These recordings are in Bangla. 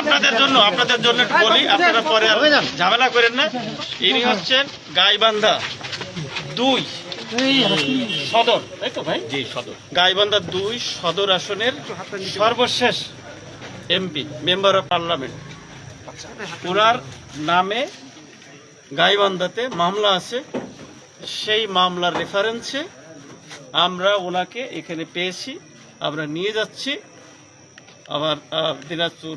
আপনাদের জন্য একটু বলি, আপনারা পরে ঝামেলা করেন না। ইনি হচ্ছেন গাইবান্ধা 2 সদর, তাই তো ভাই? জি, সদর। গাইবান্ধা 2 সদর আসনের সর্বশেষ এমপি, মেম্বার অফ পার্লামেন্ট। ওনার নামে গাইবান্ধাতে মামলা আছে, সেই মামলার রেফারেন্সে আমরা ওনাকে এখানে পেয়েছি, আমরা নিয়ে যাচ্ছি। আবার দিনাজপুর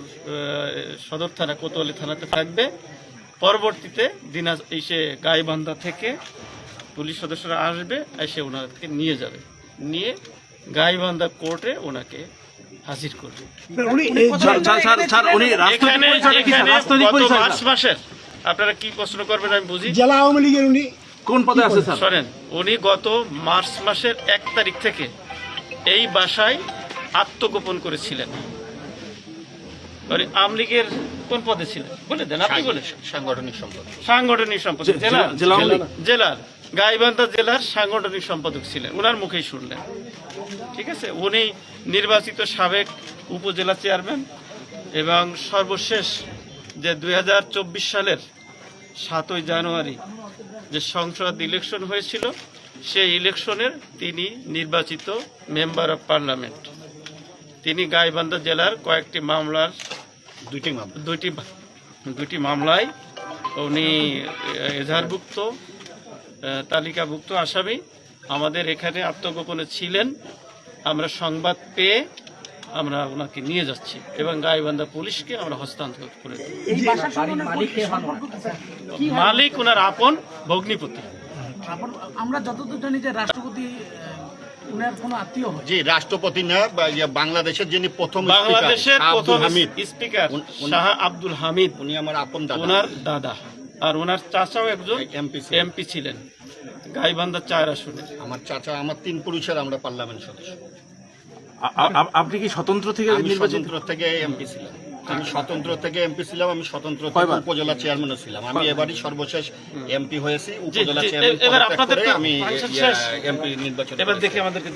সদর থানা, কোতোয়ালি থানাতে থাকবে। পরবর্তীতে এসে গাইবান্ধা থেকে পুলিশ সদস্যরা আসবে, এসে ওনাকে নিয়ে যাবে, নিয়ে গাইবান্ধা কোর্টে ওনাকে হাজির করবে। মার্চ মাসের, আপনারা কি প্রশ্ন করবেন আমি বুঝি। জেলা আওয়ামী লীগের উনি কোন পদে আছে স্যার? শোনেন, উনি গত মার্চ মাসের 1 তারিখ থেকে এই বাসায় আত্মগোপন করেছিলেন। আওয়ামী লীগের কোন পদে ছিলেন বলে দেন, আপনি বলেন। সাংগঠনিক সম্পাদক জেলার গাইবান্ধা জেলার সাংগঠনিক সম্পাদক ছিলেন, ওনার মুখেই শুনলেন। ঠিক আছে, উনি নির্বাচিত সাবেক উপজেলা চেয়ারম্যান এবং সর্বশেষ যে 2024 সালের 7ই জানুয়ারি যে সংসদ ইলেকশন হয়েছিল, সেই ইলেকশনের তিনি নির্বাচিত মেম্বার অফ পার্লামেন্ট। তিনি গাইবান্ধা জেলার কয়েকটি মামলার দুইটি মামলায় উনি এজাহারভুক্ত, তালিকাভুক্ত আসামি। আমাদের এখানে আত্মগোপনে ছিলেন, আমরা সংবাদ পেয়ে আমরা ওনাকে নিয়ে যাচ্ছি এবং গাইবান্ধা পুলিশকে আমরা হস্তান্তর করে দেব। মালিক ওনার আপন ভগ্নিপতি। আমরা যতদূর জানি যে রাষ্ট্রপতি উনার কোনো আত্মীয় হয়। জি, রাষ্ট্রপতি না, বাংলাদেশের যিনি প্রথম স্পিকার শাহ আব্দুল হামিদ, উনি আমার আপন দাদা, ওনার দাদা। আর ওনার চাচাও একজন এমপি ছিলেন গাইবান্ধা 4 আসনে। আমার চাচা, আমার 3 পুরুষের আমরা পার্লামেন্ট সদস্য। আপনি কি স্বতন্ত্র থেকে নির্বাচিত? থেকে এমপি ছিলাম আমি, স্বতন্ত্র থেকে এমপি ছিলাম আমি, স্বতন্ত্র উপজেলা চেয়ারম্যানও ছিলাম আমি। এবারই সর্বশেষ এমপি হয়েছি উপজেলা চেয়ারম্যান। এবার আপনাদের আমি এমপি নির্বাচন। এবার দেখে আমাদেরকে